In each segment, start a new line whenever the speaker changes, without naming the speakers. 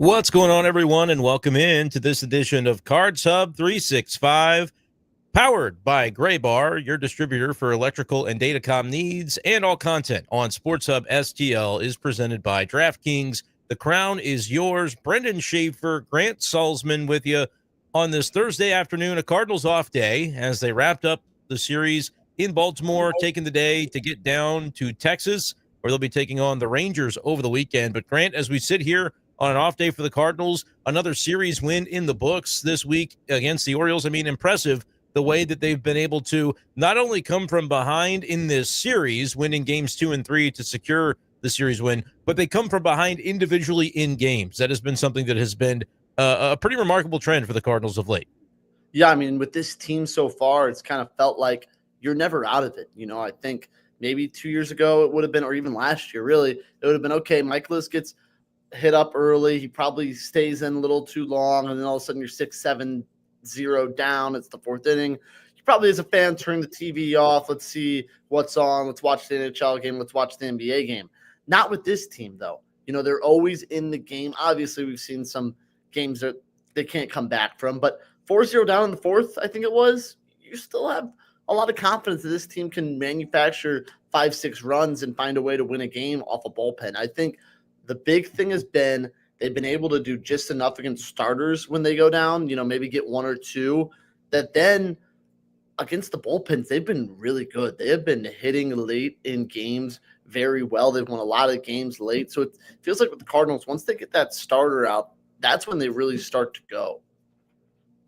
What's going on, everyone, and welcome in to this edition of Cards Hub 365, powered by Gray Bar, your distributor for electrical and datacom needs, and all content on Sports Hub STL is presented by DraftKings. The crown is yours. Brenden, Schaeffer, Grant Salsman with you on this Thursday afternoon, a Cardinals off day, as they wrapped up the series in Baltimore, taking the day to get down to Texas, where they'll be taking on the Rangers over the weekend. But Grant, as we sit here on an off day for the Cardinals, another series win in the books this week against the Orioles. I mean, impressive the way that they've been able to not only come from behind in this series, winning games 2 and 3 to secure the series win, but they come from behind individually in games. That has been something that has been a pretty remarkable trend for the Cardinals of late.
Yeah, I mean, with this team so far, it's kind of felt like you're never out of it. I think maybe 2 years ago it would have been, or even last year, really, it would have been, okay, Michaelis gets hit up early. He probably stays in a little too long, and then all of a sudden you're 6-7-0 down. It's the fourth inning. You probably, as a fan, turn the TV off. Let's see what's on. Let's watch the NHL game. Let's watch the NBA game. Not with this team, though. They're always in the game. Obviously, we've seen some games that they can't come back from, but 4-0 down in the fourth, I think it was, you still have a lot of confidence that this team can manufacture 5-6 runs and find a way to win a game off a bullpen. I think the big thing has been they've been able to do just enough against starters when they go down, maybe get one or two, that then against the bullpens, they've been really good. They have been hitting late in games very well. They've won a lot of games late. So it feels like with the Cardinals, once they get that starter out, that's when they really start to go.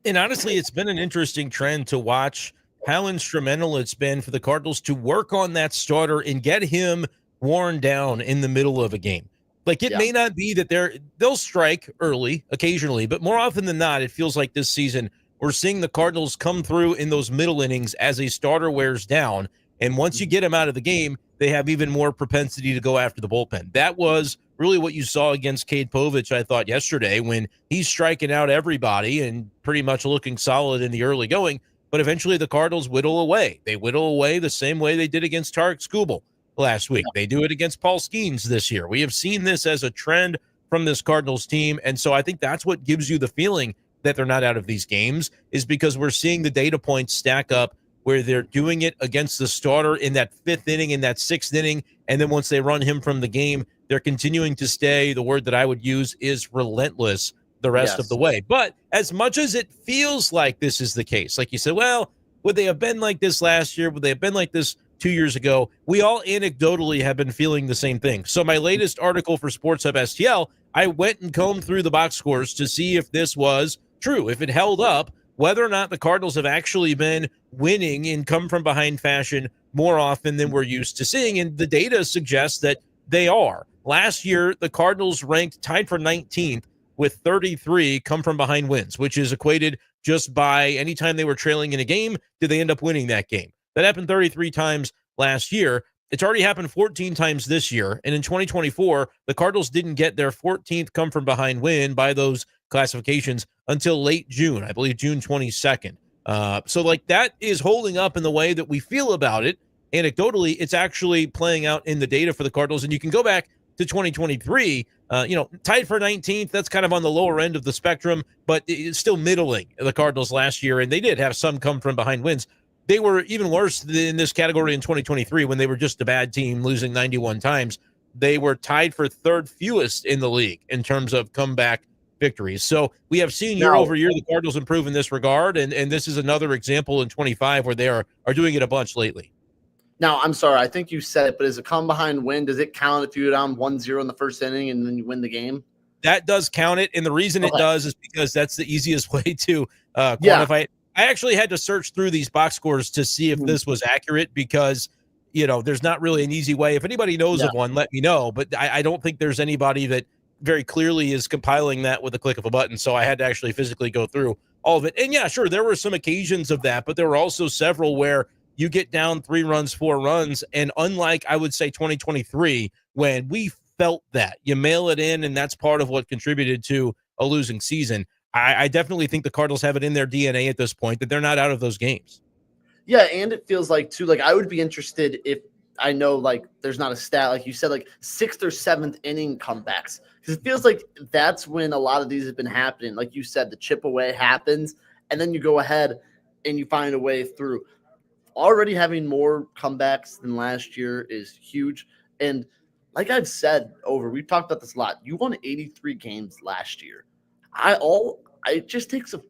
And honestly, it's been an interesting trend to watch how instrumental it's been for the Cardinals to work on that starter and get him worn down in the middle of a game. Like, it may not be that they'll strike early occasionally, but more often than not, it feels like this season we're seeing the Cardinals come through in those middle innings as a starter wears down. And once you get him out of the game, they have even more propensity to go after the bullpen. That was really what you saw against Cade Povich, I thought, yesterday, when he's striking out everybody and pretty much looking solid in the early going. But eventually the Cardinals whittle away. They whittle away the same way they did against Tarek Skubal last week. They do it against Paul Skeens this year. We have seen this as a trend from this Cardinals team. And so I think that's what gives you the feeling that they're not out of these games, is because we're seeing the data points stack up where they're doing it against the starter in that fifth inning, in that sixth inning. And then once they run him from the game, they're continuing to stay, the word that I would use is relentless, the rest of the way. But as much as it feels like this is the case, like you said, well, would they have been like this last year? Would they have been like this 2 years ago? We all anecdotally have been feeling the same thing. So my latest article for Sports Hub STL, I went and combed through the box scores to see if this was true, if it held up, whether or not the Cardinals have actually been winning in come-from-behind fashion more often than we're used to seeing. And the data suggests that they are. Last year, the Cardinals ranked tied for 19th with 33 come-from-behind wins, which is equated just by any time they were trailing in a game, did they end up winning that game? That happened 33 times last year. It's already happened 14 times this year. And in 2024, the Cardinals didn't get their 14th come-from-behind win by those classifications until late June, I believe June 22nd. So like that is holding up in the way that we feel about it. Anecdotally, it's actually playing out in the data for the Cardinals. And you can go back to 2023, tied for 19th. That's kind of on the lower end of the spectrum, but it's still middling the Cardinals last year. And they did have some come from behind wins. They were even worse in this category in 2023 when they were just a bad team, losing 91 times. They were tied for third fewest in the league in terms of comeback victories. So we have seen year over year the Cardinals improve in this regard, and this is another example in 25 where they are doing it a bunch lately.
Now, I'm sorry, I think you said it, but is a come behind win, does it count if you're down 1-0 in the first inning and then you win the game?
That does count it, and the reason it does is because that's the easiest way to quantify it. I actually had to search through these box scores to see if this was accurate because, there's not really an easy way. If anybody knows of one, let me know. But I don't think there's anybody that very clearly is compiling that with a click of a button. So I had to actually physically go through all of it. And yeah, sure, there were some occasions of that, but there were also several where you get down 3 runs, 4 runs. And unlike, I would say, 2023, when we felt that you mail it in, and that's part of what contributed to a losing season. I definitely think the Cardinals have it in their DNA at this point that they're not out of those games.
Yeah, and it feels like, too, like I would be interested if I know like there's not a stat like you said, like 6th or 7th inning comebacks, because it feels like that's when a lot of these have been happening. Like you said, the chip away happens, and then you go ahead and you find a way through. Already having more comebacks than last year is huge. And like I've said we've talked about this a lot. You won 83 games last year. It just takes a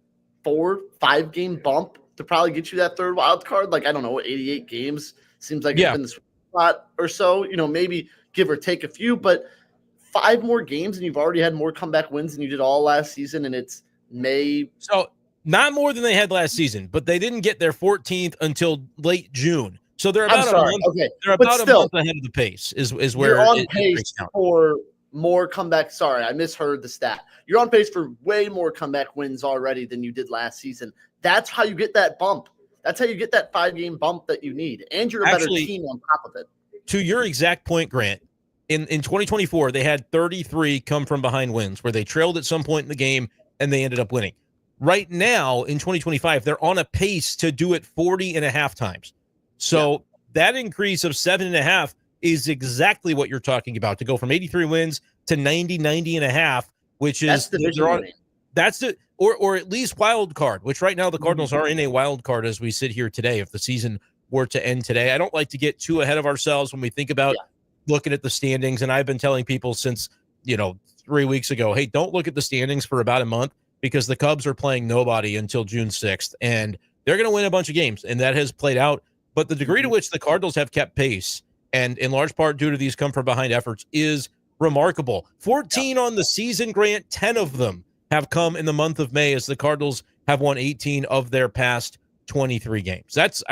4-5 game bump to probably get you that third wild card. Like, I don't know, 88 games seems like it's been the spot or so, maybe give or take a few, but 5 more games and you've already had more comeback wins than you did all last season. And it's May.
So not more than they had last season, but they didn't get their 14th until late June. So they're about a month. Okay. They're about a month ahead of the pace. Is where
you're on pace for more comeback. Sorry, I misheard the stat. You're on pace for way more comeback wins already than you did last season. That's how you get that bump. That's how you get that 5-game bump that you need, and you're a better team on top of it.
To your exact point, Grant, in 2024 they had 33 come from behind wins where they trailed at some point in the game and they ended up winning. Right now, in 2025, they're on a pace to do it 40.5 times. So that increase of 7.5 is exactly what you're talking about, to go from 83 wins to 90.5, which is or at least wild card, which right now the Cardinals are in a wild card as we sit here today. If the season were to end today, I don't like to get too ahead of ourselves when we think about looking at the standings. And I've been telling people since 3 weeks ago, hey, don't look at the standings for about a month, because the Cubs are playing nobody until June 6th, and they're going to win a bunch of games, and that has played out. But the degree to which the Cardinals have kept pace, and in large part due to these come-from-behind efforts, is remarkable. 14 on the season, Grant, 10 of them have come in the month of May, as the Cardinals have won 18 of their past 23 games. That's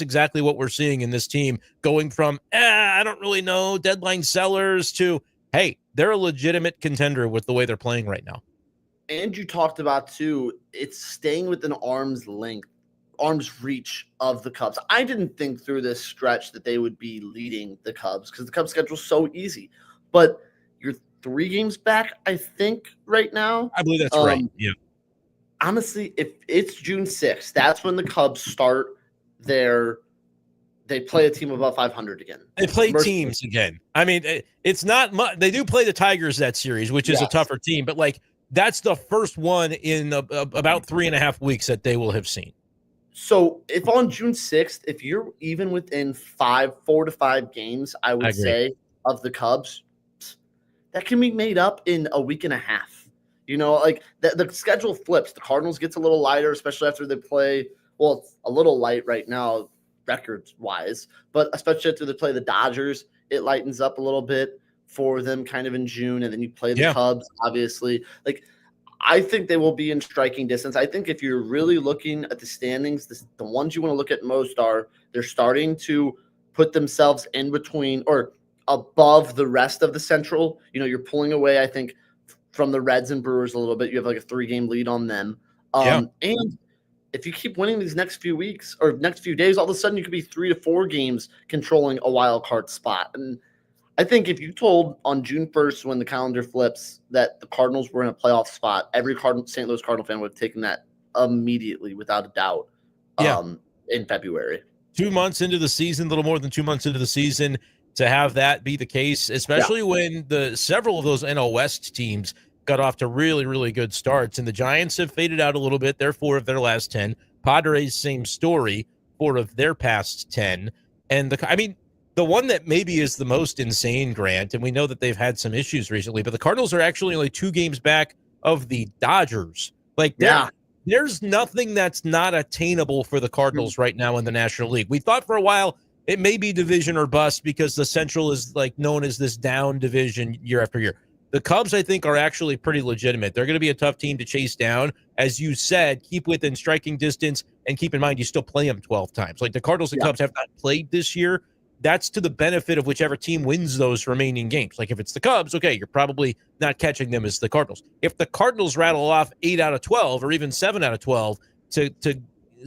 exactly what we're seeing in this team, going from, I don't really know, deadline sellers to, hey, they're a legitimate contender with the way they're playing right now.
And you talked about, too, it's staying within arm's reach of the Cubs. I didn't think through this stretch that they would be leading the Cubs, because the Cubs' schedule is so easy. But you're 3 games back, I think, right now.
I believe that's right. Yeah.
Honestly, if it's June 6th, that's when the Cubs start they play a team above 500 again.
They play teams again. I mean, it's not much. They do play the Tigers that series, which is a tougher team, but that's the first one in about 3.5 weeks that they will have seen.
So if on June 6th, if you're even within 4 to 5 games, I would say, of the Cubs, that can be made up in a week and a half. The schedule flips. The Cardinals gets a little lighter, especially after they play. Well, it's a little light right now, records-wise, but especially after they play the Dodgers, it lightens up a little bit for them kind of in June, and then you play the Cubs, obviously. I think they will be in striking distance. I think if you're really looking at the standings, the ones you want to look at most are they're starting to put themselves in between or above the rest of the Central. You're pulling away, I think, from the Reds and Brewers a little bit. You have a 3-game lead on them. And if you keep winning these next few weeks or next few days, all of a sudden you could be 3 to 4 games controlling a wild card spot. And I think if you told on June 1st, when the calendar flips, that the Cardinals were in a playoff spot, every St. Louis Cardinal fan would have taken that immediately, without a doubt, in February.
2 months into the season, a little more than 2 months into the season, to have that be the case, especially when several of those NL West teams got off to really, really good starts. And the Giants have faded out a little bit. They're 4 of their last 10. Padres, same story, 4 of their past 10. And the one that maybe is the most insane, Grant, and we know that they've had some issues recently, but the Cardinals are actually only 2 games back of the Dodgers. There's nothing that's not attainable for the Cardinals right now in the National League. We thought for a while it may be division or bust, because the Central is known as this down division year after year. The Cubs, I think, are actually pretty legitimate. They're going to be a tough team to chase down. As you said, keep within striking distance, and keep in mind you still play them 12 times. The Cardinals and Cubs have not played this year. That's to the benefit of whichever team wins those remaining games. If it's the Cubs, okay, you're probably not catching them as the Cardinals. If the Cardinals rattle off 8 out of 12 or even 7 out of 12 to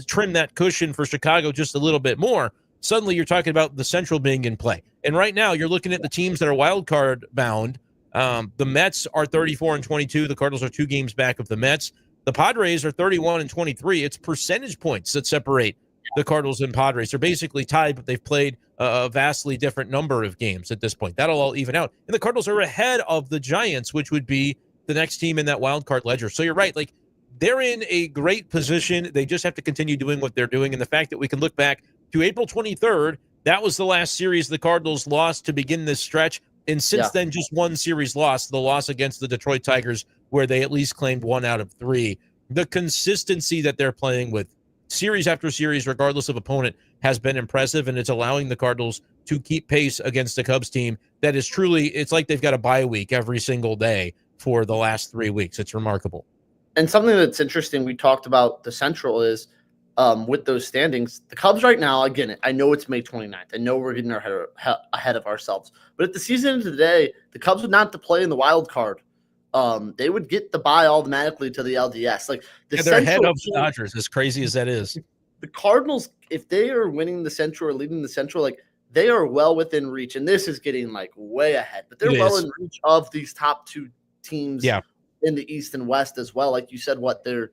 trim that cushion for Chicago just a little bit more, suddenly you're talking about the Central being in play. And right now you're looking at the teams that are wild card bound. The Mets are 34-22. The Cardinals are 2 games back of the Mets. The Padres are 31-23. It's percentage points that separate the Cardinals and Padres. They're basically tied, but they've played a vastly different number of games at this point. That'll all even out. And the Cardinals are ahead of the Giants, which would be the next team in that wild card ledger. So you're right. Like, they're in a great position. They just have to continue doing what they're doing. And the fact that we can look back to April 23rd, that was the last series the Cardinals lost to begin this stretch. And since then, just one series lost, the loss against the Detroit Tigers, where they at least claimed 1 out of 3. The consistency that they're playing with series after series, regardless of opponent, has been impressive, and it's allowing the Cardinals to keep pace against the Cubs team that is truly, it's like they've got a bye week every single day for the last 3 weeks. It's remarkable. And
something that's interesting, we talked about the Central, is with those standings, the Cubs right now, again, I know it's May 29th. I know we're getting ahead of ourselves. But at the season of today, the Cubs would not have to play in the wild card. They would get the bye automatically to the LDS. Like,
they're ahead of the Dodgers, as crazy as that is.
The Cardinals, if they are winning the Central or leading the Central, like, they are well within reach. And this is getting, like, way ahead. But they're well in reach of these top 2 teams in the East and West as well. Like you said, they're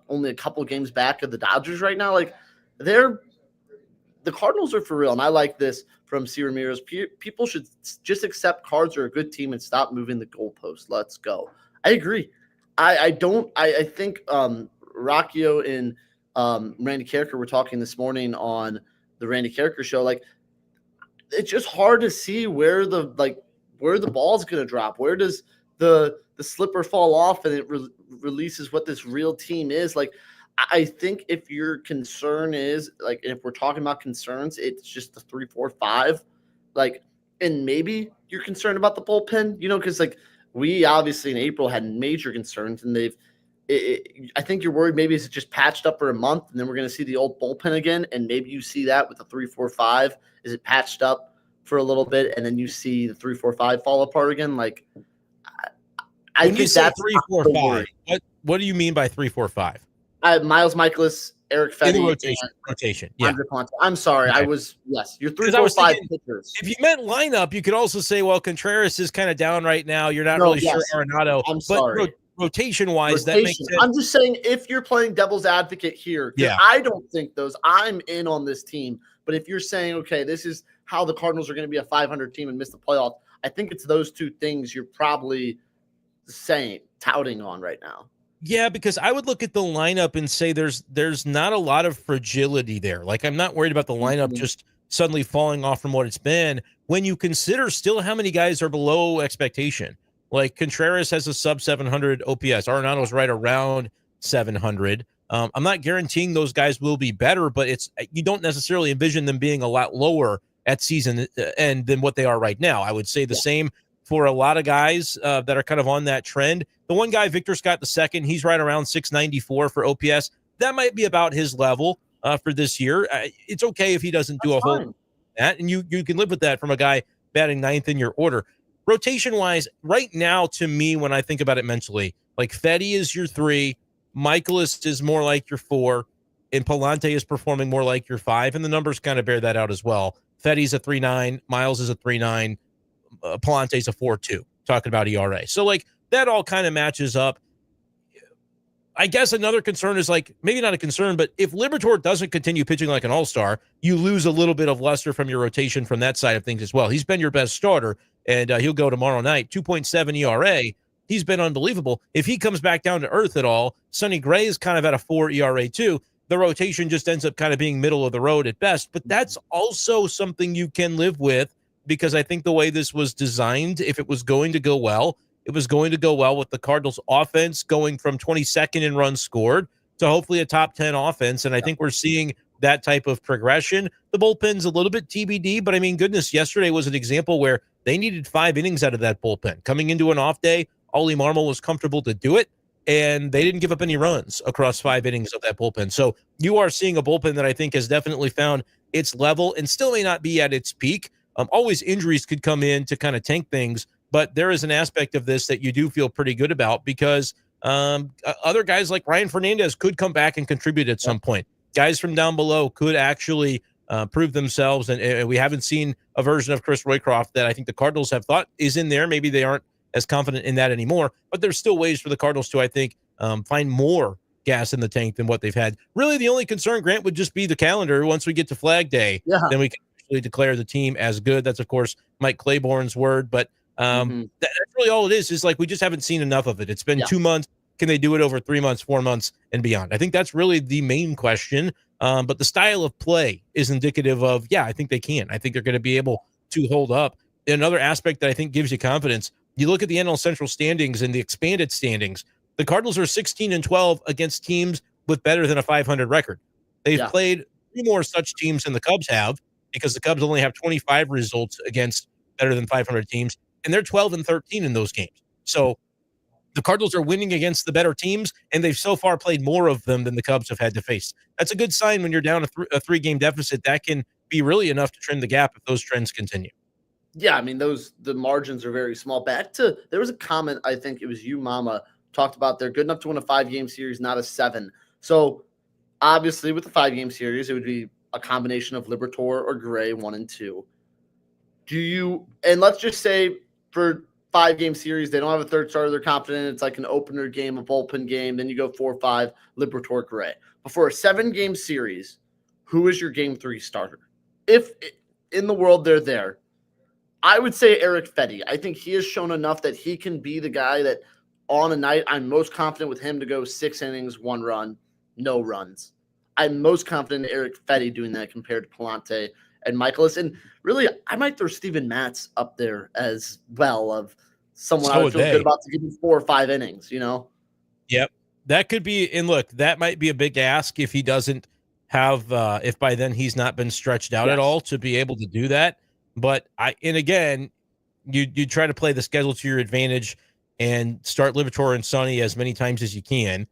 only a couple games back of the Dodgers right now. Like, the Cardinals are for real. And I like this from C. Ramirez. People should just accept Cards are a good team and stop moving the goalpost. Let's go. I agree. I think Rocchio and Randy Carricker were talking this morning on the Randy Carricker show. Like, it's just hard to see where the ball's going to drop. Where does the slipper fall off and it releases what this real team is? Like, I think if your concern is, like, if we're talking about concerns, it's just the 3, 4, 5. Like, and maybe you're concerned about the bullpen, because, like, we obviously in April had major concerns, and I think you're worried maybe it's just patched up for a month, and then we're going to see the old bullpen again, and maybe you see that with the 3, 4, 5. Is it patched up for a little bit, and then you see the 3, 4, 5 fall apart again? Like, I think that's
3, 4, 5. What do you mean by 3, 4, 5?
Miles Michaelis, Eric Fetty,
in the rotation. Yeah.
I'm sorry. Okay. You're 3, 4, 5 pitchers.
If you meant lineup, you could also say, well, Contreras is kind of down right now. You're not really sure Arenado.
I'm sorry.
Rotation-wise, that makes sense.
I'm just saying, if you're playing devil's advocate here, I don't think I'm in on this team. But if you're saying, okay, this is how the Cardinals are going to be a 500 team and miss the playoffs, I think it's those 2 things you're probably touting on right now.
Yeah, because I would look at the lineup and say there's not a lot of fragility there. Like, I'm not worried about the lineup just suddenly falling off from what it's been when you consider still how many guys are below expectation. Like, Contreras has a sub 700 OPS. Arenado's right around 700. I'm not guaranteeing those guys will be better, but you don't necessarily envision them being a lot lower at season end than what they are right now. I would say the same for a lot of guys that are kind of on that trend. The one guy, Victor Scott II, he's right around 694 for OPS. That might be about his level for this year. It's okay if he doesn't do a whole that, and you can live with that from a guy batting 9th in your order. Rotation-wise, right now, to me, when I think about it mentally, like, Fetty is your 3, Michaelis is more like your 4, and Palante is performing more like your 5, and the numbers kind of bear that out as well. Fetty's a 3.9, Miles is a 3.9, Palante's a 4.2, talking about ERA. So, like, that all kind of matches up. I guess another concern is, like, maybe not a concern, but if Liberatore doesn't continue pitching like an all-star, you lose a little bit of luster from your rotation from that side of things as well. He's been your best starter, and he'll go tomorrow night. 2.7 ERA. He's been unbelievable. If he comes back down to earth at all, Sonny Gray is kind of at a 4 ERA too. The rotation just ends up kind of being middle of the road at best, but that's also something you can live with, because I think the way this was designed, if it was going to go well, it was going to go well with the Cardinals offense going from 22nd in runs scored to hopefully a top 10 offense. And I think we're seeing that type of progression. The bullpen's a little bit TBD, but I mean, goodness, yesterday was an example where they needed 5 innings out of that bullpen. Coming into an off day, Ollie Marmol was comfortable to do it, and they didn't give up any runs across 5 innings of that bullpen. So you are seeing a bullpen that I think has definitely found its level and still may not be at its peak. Always injuries could come in to kind of tank things, but there is an aspect of this that you do feel pretty good about, because other guys like Ryan Fernandez could come back and contribute at some point. Guys from down below could actually prove themselves, and we haven't seen a version of Chris Roycroft that I think the Cardinals have thought is in there. Maybe they aren't as confident in that anymore, but there's still ways for the Cardinals to, I think, find more gas in the tank than what they've had. Really, the only concern, Grant, would just be the calendar. Once we get to Flag Day, then we can officially declare the team as good. That's, of course, Mike Claiborne's word. But that's really all it is like we just haven't seen enough of it. It's been 2 months. Can they do it over 3 months, 4 months, and beyond? I think that's really the main question. But the style of play is indicative of, I think they can. I think they're going to be able to hold up. Another aspect that I think gives you confidence, you look at the NL Central standings and the expanded standings. The Cardinals are 16-12 against teams with better than a 500 record. They've played 3 more such teams than the Cubs have, because the Cubs only have 25 results against better than 500 teams, and they're 12-13 in those games. So the Cardinals are winning against the better teams, and they've so far played more of them than the Cubs have had to face. That's a good sign when you're down a 3-game deficit. That can be really enough to trim the gap if those trends continue.
Yeah, I mean, the margins are very small. There was a comment, I think it was you, Mama, talked about they're good enough to win a 5-game series, not a 7. So obviously with the 5-game series, it would be a combination of Liberatore or Gray, 1 and 2. And let's just say for 5-game series, they don't have a third starter, they're confident it's like an opener game, a bullpen game, then you go 4-5, Liberatore, Gray. But for a 7-game series, who is your game 3 starter? If in the world they're there, I would say Eric Fetty. I think he has shown enough that he can be the guy that on a night I'm most confident with him to go 6 innings, 1 run, no runs. I'm most confident in Eric Fetty doing that compared to Palante and Michaelis. And really, I might throw Steven Matz up there as well, of someone I would feel good about to give him 4 or 5 innings,
Yep. That could be, and look, that might be a big ask if he doesn't have, if by then he's not been stretched out at all to be able to do that. But again, you try to play the schedule to your advantage and start Liberatore and Sonny as many times as you can.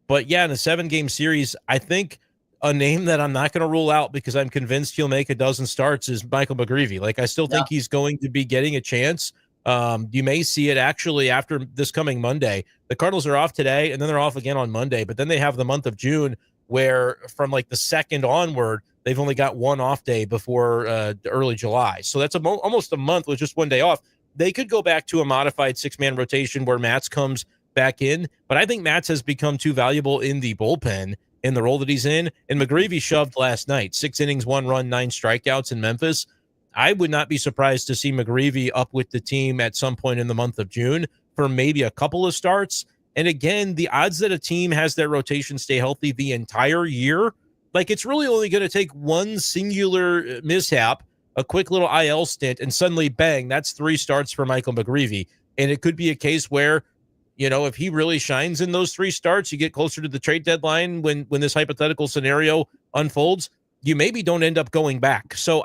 But in a 7-game series, I think a name that I'm not going to rule out because I'm convinced he'll make a dozen starts is Michael McGreevy. Like, I still think he's going to be getting a chance. You may see it actually after this coming Monday. The Cardinals are off today, and then they're off again on Monday. But then they have the month of June, where from like the 2nd onward, they've only got 1 off day before early July. So that's almost a month with just 1 day off. They could go back to a modified 6-man rotation where Matz comes back in. But I think Matz has become too valuable in the bullpen in the role that he's in. And McGreevy shoved last night, 6 innings, 1 run, 9 strikeouts in Memphis. I would not be surprised to see McGreevy up with the team at some point in the month of June for maybe a couple of starts. And again, the odds that a team has their rotation stay healthy the entire year, like, it's really only going to take one singular mishap, a quick little IL stint, and suddenly, bang, that's 3 starts for Michael McGreevy. And it could be a case where, if he really shines in those 3 starts, you get closer to the trade deadline when this hypothetical scenario unfolds, you maybe don't end up going back. So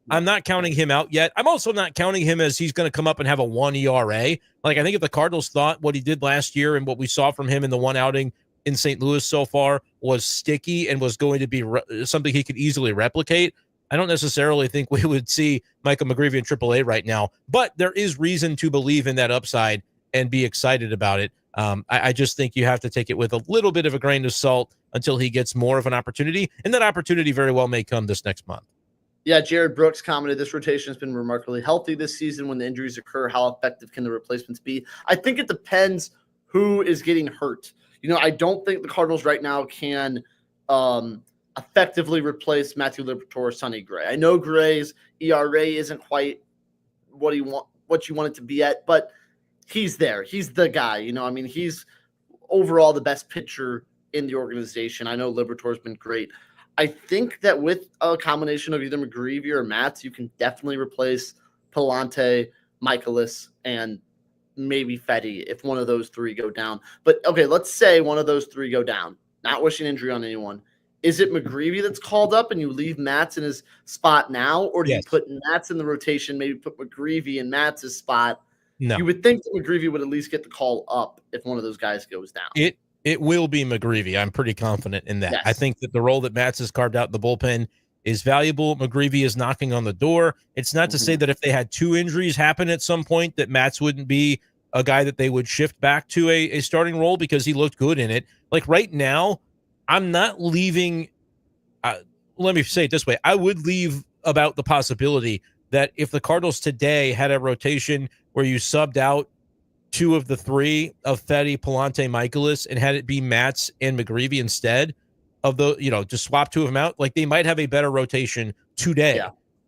I'm not counting him out yet. I'm also not counting him as he's going to come up and have a 1 ERA. Like, I think if the Cardinals thought what he did last year and what we saw from him in the 1 outing in St. Louis so far was sticky and was going to be something he could easily replicate, I don't necessarily think we would see Michael McGreevy in AAA right now. But there is reason to believe in that upside and be excited about it. I just think you have to take it with a little bit of a grain of salt until he gets more of an opportunity. And that opportunity very well may come this next month.
Yeah, Jared Brooks commented, this rotation has been remarkably healthy this season. When the injuries occur, how effective can the replacements be? I think it depends who is getting hurt. I don't think the Cardinals right now can effectively replace Matthew Liberatore or Sonny Gray. I know Gray's ERA isn't quite what you want it to be at, but he's there. He's the guy. He's overall the best pitcher in the organization. I know Liberatore's been great. I think that with a combination of either McGreevy or Matz, you can definitely replace Palante, Michaelis, and maybe Fetty if one of those 3 go down. But, okay, let's say one of those 3 go down. Not wishing injury on anyone. Is it McGreevy that's called up and you leave Matz in his spot now? Or do you put Matz in the rotation, maybe put McGreevy in Matz's spot?
No.
You would think that McGreevy would at least get the call up if one of those guys goes down.
It will be McGreevy. I'm pretty confident in that.
Yes.
I think that the role that Matz has carved out in the bullpen is valuable. McGreevy is knocking on the door. It's not to say that if they had 2 injuries happen at some point that Matz wouldn't be a guy that they would shift back to a starting role because he looked good in it. Like, right now, I'm not leaving. Let me say it this way. I would leave about the possibility that if the Cardinals today had a rotation where you subbed out 2 of the 3 of Fetty, Palante, Michaelis, and had it be Matz and McGreevy instead of the, just swap 2 of them out, like, they might have a better rotation today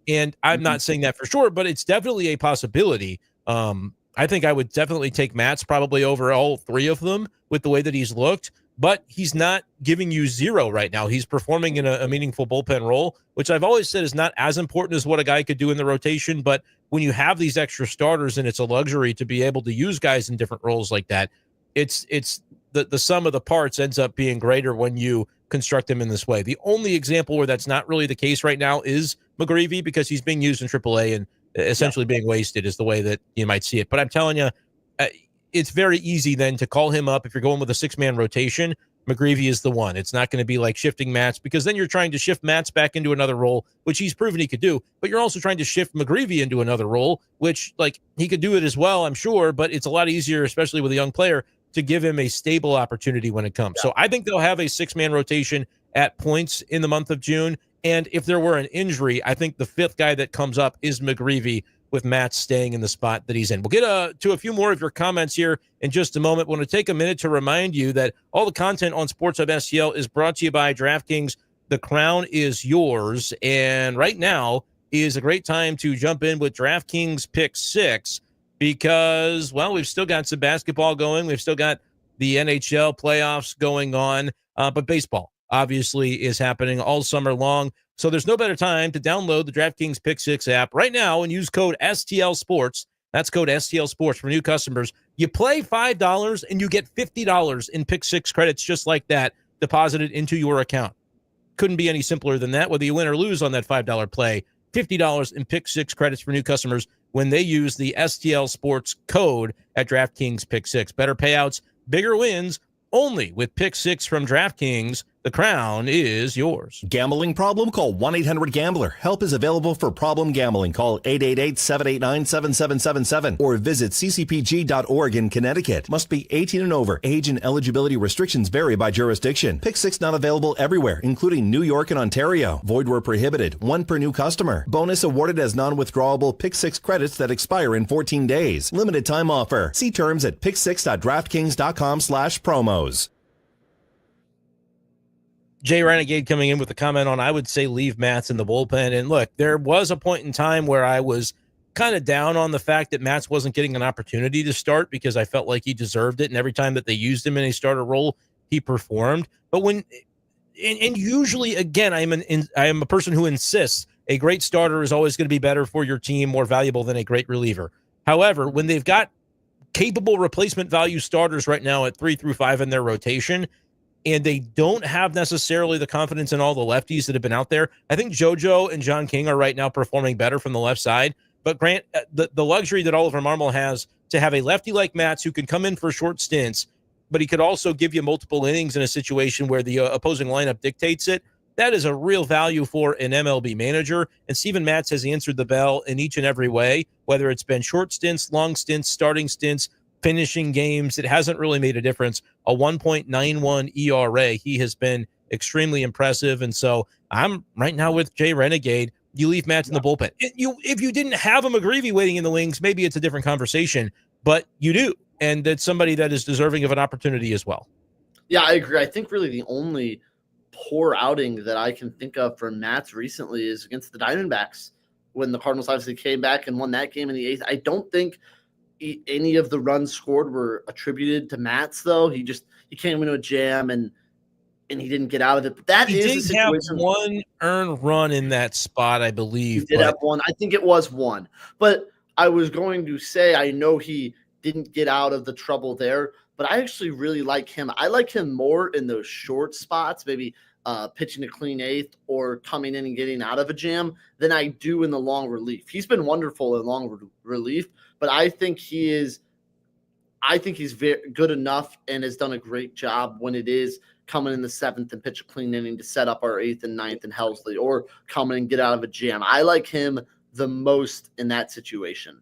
And I'm not saying that for sure, but it's definitely a possibility. I think I would definitely take Matt's probably over all three of them with the way that he's looked, but he's not giving you zero right now. He's performing in a meaningful bullpen role, which I've always said is not as important as what a guy could do in the rotation. But when you have these extra starters and it's a luxury to be able to use guys in different roles like that, it's the sum of the parts ends up being greater when you construct them in this way. The only example where that's not really the case right now is McGreevy, because he's being used in AAA and essentially being wasted is the way that you might see it. But I'm telling you, it's very easy then to call him up if you're going with a 6-man rotation. McGreevy is the one. It's not going to be like shifting Matz, because then you're trying to shift Matz back into another role, which he's proven he could do, but you're also trying to shift McGreevy into another role, which like he could do it as well, I'm sure, but it's a lot easier, especially with a young player, to give him a stable opportunity when it comes. So I think they'll have a 6-man rotation at points in the month of June. And if there were an injury, I think the 5th guy that comes up is McGreevy, with Matt staying in the spot that he's in. We'll get to a few more of your comments here in just a moment. Want to take a minute to remind you that all the content on Sports Hub STL is brought to you by DraftKings. The crown is yours. And right now is a great time to jump in with DraftKings Pick 6 because, well, we've still got some basketball going. We've still got the NHL playoffs going on, but baseball obviously is happening all summer long. So there's no better time to download the DraftKings Pick 6 app right now and use code STL Sports. That's code STL Sports for new customers. You play $5 and you get $50 in Pick 6 credits just like that deposited into your account. Couldn't be any simpler than that. Whether you win or lose on that $5 play, $50 in Pick 6 credits for new customers when they use the STL Sports code at DraftKings Pick 6. Better payouts, bigger wins, only with Pick 6 from DraftKings. The crown is yours.
Gambling problem? Call 1-800-GAMBLER. Help is available for problem gambling. Call 888-789-7777 or visit ccpg.org in Connecticut. Must be 18 and over. Age and eligibility restrictions vary by jurisdiction. Pick 6 not available everywhere, including New York and Ontario. Void where prohibited. One per new customer. Bonus awarded as non-withdrawable Pick 6 credits that expire in 14 days. Limited time offer. See terms at pick6.draftkings.com/promos.
Jay Renegade coming in with a comment on, I would say leave Matz in the bullpen. And look, there was a point in time where I was kind of down on the fact that Matz wasn't getting an opportunity to start because I felt like he deserved it. And every time that they used him in a starter role, he performed. But when, and usually, again, I am a person who insists a great starter is always going to be better for your team, more valuable than a great reliever. However, when they've got capable replacement value starters right now at 3 through 5 in their rotation, and they don't have necessarily the confidence in all the lefties that have been out there. I think JoJo and John King are right now performing better from the left side. But Grant, the luxury that Oliver Marmol has to have a lefty like Matz who can come in for short stints, but he could also give you multiple innings in a situation where the opposing lineup dictates it. That is a real value for an MLB manager. And Steven Matz has answered the bell in each and every way, whether it's been short stints, long stints, starting stints, finishing games. It hasn't really made a difference. A 1.91 ERA. He has been extremely impressive. And so I'm right now with Jay Renegade. You leave Matz in the bullpen. If you didn't have a McGreevy waiting in the wings, maybe it's a different conversation, but you do. And that's somebody that is deserving of an opportunity as well.
Yeah, I agree. I think really the only poor outing that I can think of for Matz recently is against the Diamondbacks when the Cardinals obviously came back and won that game in the 8th. I don't think any of the runs scored were attributed to Matz, though. He came into a jam and he didn't get out of it. But that
he
is
did
a situation.
Have one earned run in that spot, I believe.
He did have one. I think it was one. But I was going to say I know he didn't get out of the trouble there, but I actually really like him. I like him more in those short spots, maybe pitching a clean 8th or coming in and getting out of a jam than I do in the long relief. He's been wonderful in long relief, but I think he's very good enough and has done a great job when it is coming in the 7th and pitch a clean inning to set up our 8th and 9th in Helsley or coming and get out of a jam. I like him the most in that situation.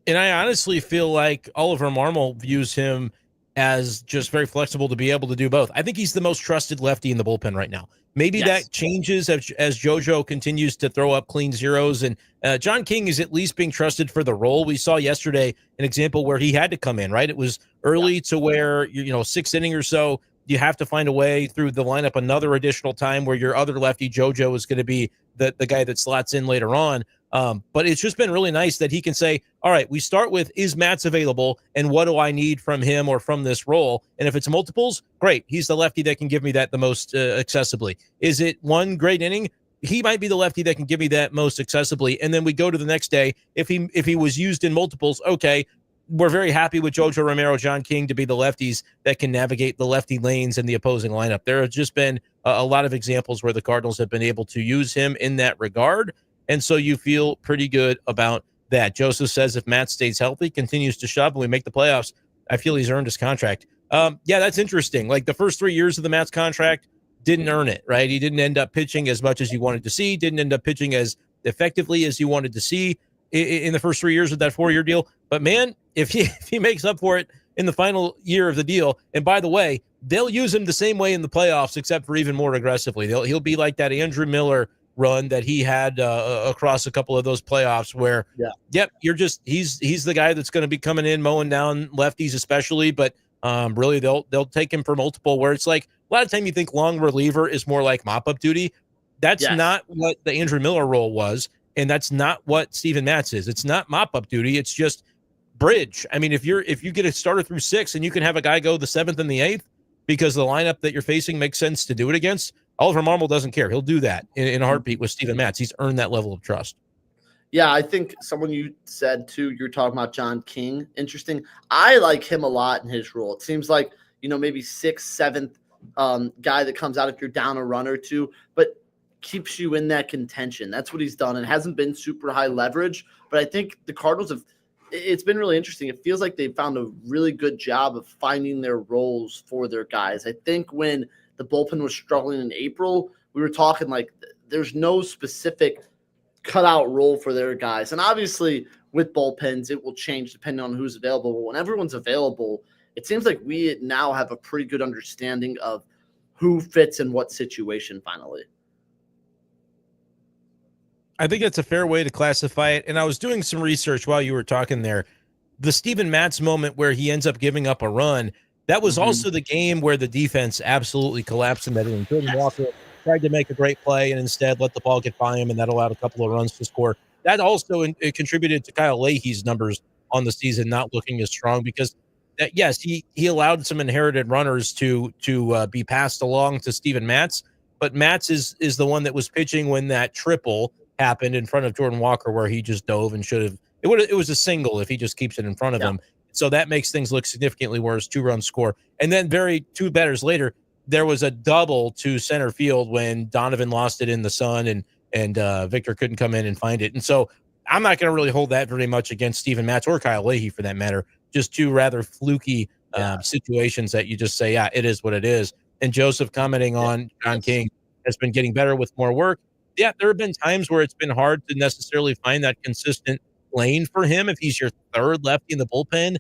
And I honestly feel like Oliver Marmol views him as just very flexible to be able to do both. I think he's the most trusted lefty in the bullpen right now. Maybe that changes as JoJo continues to throw up clean zeros. And John King is at least being trusted for the role. We saw yesterday an example where he had to come in, right? It was early to where, 6th inning or so, you have to find a way through the lineup another additional time where your other lefty, JoJo, is going to be the guy that slots in later on. But it's just been really nice that he can say, all right, we start with, is Matz available? And what do I need from him or from this role? And if it's multiples, great. He's the lefty that can give me that the most accessibly. Is it one great inning? He might be the lefty that can give me that most accessibly. And then we go to the next day. If he was used in multiples, okay, we're very happy with Jojo Romero, John King to be the lefties that can navigate the lefty lanes in the opposing lineup. There have just been a lot of examples where the Cardinals have been able to use him in that regard. And so you feel pretty good about that. Joseph says if Matt stays healthy, continues to shove, and we make the playoffs, I feel he's earned his contract. Yeah, that's interesting. Like the first 3 years of the Matt's contract, didn't earn it, right? He didn't end up pitching as much as you wanted to see, didn't end up pitching as effectively as you wanted to see in the first 3 years of that 4-year deal. But man, if he makes up for it in the final year of the deal, and by the way, they'll use him the same way in the playoffs, except for even more aggressively. He'll be like that Andrew Miller run that he had across a couple of those playoffs where, he's the guy that's going to be coming in, mowing down lefties especially, but really they'll take him for multiple, where it's like a lot of time you think long reliever is more like mop-up duty. That's not what the Andrew Miller role was, and that's not what Steven Matz is. It's not mop-up duty. It's just bridge. I mean, if you get a starter through 6 and you can have a guy go the 7th and the 8th because the lineup that you're facing makes sense to do it against, Oliver Marmol doesn't care. He'll do that in a heartbeat with Steven Matz. He's earned that level of trust.
Yeah, I think someone you said too, you're talking about John King. Interesting. I like him a lot in his role. It seems like, maybe 6th, 7th guy that comes out if you're down a run or two, but keeps you in that contention. That's what he's done. It hasn't been super high leverage, but I think the Cardinals it's been really interesting. It feels like they've found a really good job of finding their roles for their guys. I think when the bullpen was struggling in April, we were talking like there's no specific cutout role for their guys. And obviously with bullpens, it will change depending on who's available. But when everyone's available, it seems like we now have a pretty good understanding of who fits in what situation finally.
I think that's a fair way to classify it. And I was doing some research while you were talking there. The Steven Matz moment where he ends up giving up a run, that was also the game where the defense absolutely collapsed in that inning. Jordan Walker tried to make a great play and instead let the ball get by him, and that allowed a couple of runs to score. That also it contributed to Kyle Leahy's numbers on the season not looking as strong because, yes, he allowed some inherited runners to be passed along to Steven Matz, but Matz is the one that was pitching when that triple happened in front of Jordan Walker where he just dove and should have. It was a single if he just keeps it in front of him. So that makes things look significantly worse. 2-run score. And then 2 batters later, there was a double to center field when Donovan lost it in the sun and Victor couldn't come in and find it. And so I'm not going to really hold that very much against Steven Matz or Kyle Leahy for that matter. Just 2 rather fluky situations that you just say, yeah, it is what it is. And Joseph commenting on John King has been getting better with more work. Yeah, there have been times where it's been hard to necessarily find that consistent lane for him. If he's your 3rd lefty in the bullpen,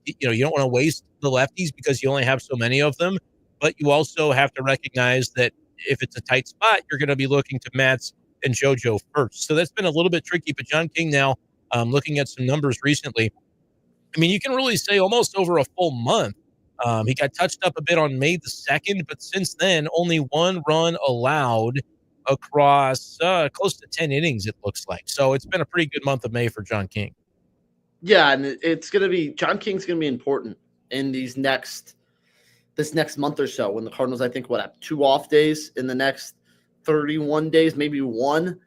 you don't want to waste the lefties because you only have so many of them. But you also have to recognize that if it's a tight spot, you're going to be looking to Matz and JoJo first. So that's been a little bit tricky. But John King now, looking at some numbers recently, I mean, you can really say almost over a full month. He got touched up a bit on May the 2nd, but since then, only 1 run allowed across close to 10 innings, it looks like. So it's been a pretty good month of May for John King.
Yeah, and it's going to be – John King's going to be important in this next month or so when the Cardinals, I think, have 2 off days in the next 31 days, maybe 1.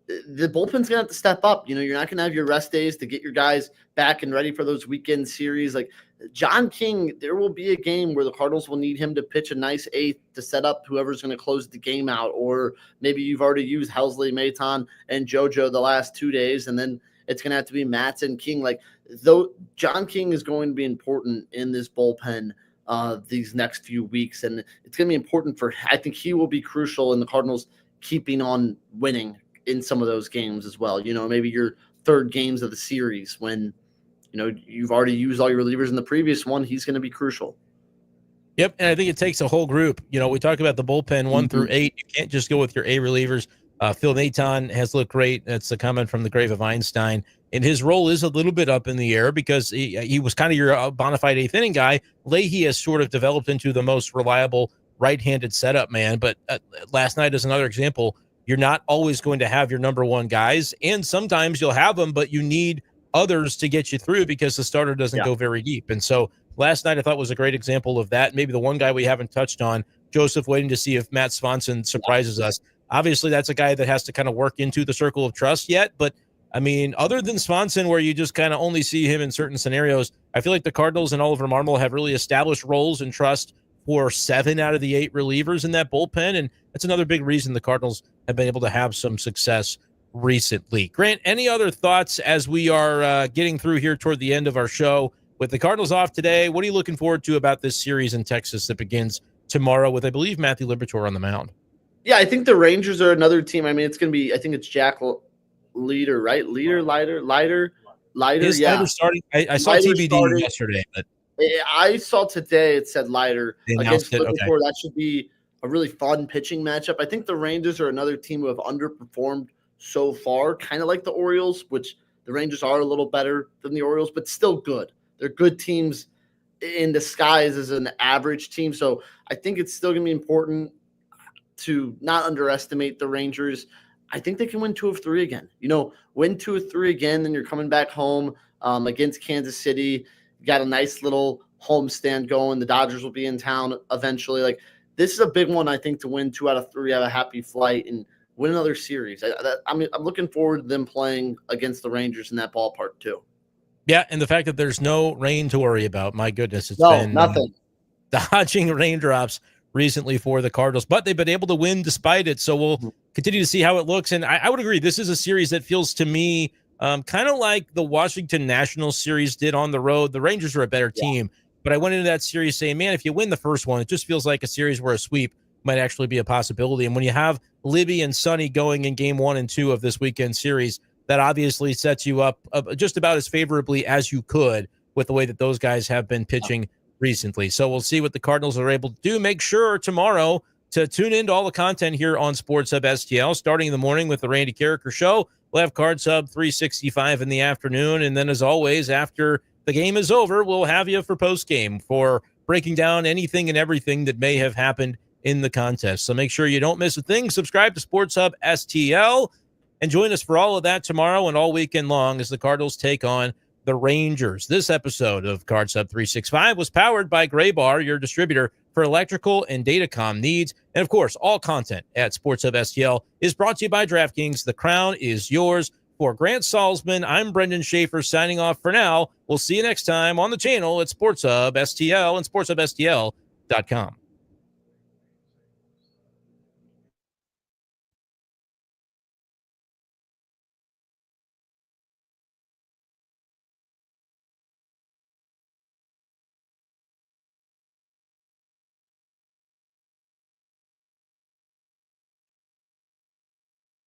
The bullpen's going to have to step up. You're not going to have your rest days to get your guys back and ready for those weekend series. Like John King, there will be a game where the Cardinals will need him to pitch a nice 8th to set up whoever's going to close the game out. Or maybe you've already used Helsley, Maton, and JoJo the last 2 days, and then it's going to have to be Matz and King. Like, though John King is going to be important in this bullpen these next few weeks, and it's going to be important I think he will be crucial in the Cardinals keeping on winning in some of those games as well. Maybe your 3rd games of the series when, you've already used all your relievers in the previous one, he's going to be crucial.
Yep. And I think it takes a whole group. We talk about the bullpen 1 through 8. You can't just go with your A relievers. Phil Maton has looked great. That's a comment from the grave of Einstein. And his role is a little bit up in the air because he was kind of your bona fide 8th inning guy. Leahy has sort of developed into the most reliable right-handed setup man. But last night is another example. you're not always going to have your number one guys. And sometimes you'll have them, but you need others to get you through because the starter doesn't go very deep. And so last night I thought was a great example of that. Maybe the one guy we haven't touched on, Joseph, waiting to see if Matt Swanson surprises us. Obviously, that's a guy that has to kind of work into the circle of trust yet. But, I mean, other than Swanson, where you just kind of only see him in certain scenarios, I feel like the Cardinals and Oliver Marmol have really established roles and trust for 7 out of the 8 relievers in that bullpen. And that's another big reason the Cardinals have been able to have some success recently. Grant, any other thoughts as we are getting through here toward the end of our show? With the Cardinals off today, what are you looking forward to about this series in Texas that begins tomorrow with, I believe, Matthew Liberatore on the mound?
Yeah, I think the Rangers are another team. I mean, it's going to be, I think it's Jack Leiter, right? Leiter.
Is
Yeah.
Leiter starting? I saw
Leiter
TBD
starting.
yesterday, but
I saw today it said Leiter against
it.
Liberatore.
Okay.
That should be a really fun pitching matchup. I think the Rangers are another team who have underperformed so far, kind of like the Orioles, which the Rangers are a little better than the Orioles, but still good. They're good teams in disguise as an average team. So I think it's still going to be important to not underestimate the Rangers. I think they can win 2 of 3 again. Win 2 of 3 again, then you're coming back home against Kansas City. You got a nice little homestand going. The Dodgers will be in town eventually. Like, this is a big one, I think, to win 2 out of 3, have a happy flight, and win another series. I'm looking forward to them playing against the Rangers in that ballpark too.
Yeah, and the fact that there's no rain to worry about, my goodness, it's
No,
been
nothing.
Dodging raindrops recently for the Cardinals, but they've been able to win despite it. So we'll continue to see how it looks. And I would agree, this is a series that feels to me kind of like the Washington Nationals series did on the road. The Rangers are a better team, but I went into that series saying, man, if you win the first one, it just feels like a series where a sweep might actually be a possibility. And when you have Libby and Sonny going in game 1 and 2 of this weekend series, that obviously sets you up just about as favorably as you could with the way that those guys have been pitching recently. So we'll see what the Cardinals are able to do. Make sure tomorrow to tune into all the content here on Sports Hub STL, starting in the morning with the Randy Carricker Show. We'll have Cards Hub 365 in the afternoon. And then, as always, after the game is over, we'll have you for post-game for breaking down anything and everything that may have happened in the contest. So make sure you don't miss a thing. Subscribe to Sports Hub STL and join us for all of that tomorrow and all weekend long as the Cardinals take on the Rangers. This episode of Cards Hub 365 was powered by Gray Bar, your distributor for electrical and datacom needs. And of course, all content at Sports Hub STL is brought to you by DraftKings. The crown is yours. For Grant Salsman, I'm Brenden Schaeffer signing off for now. We'll see you next time on the channel at Sports Hub STL and sportshubstl.com.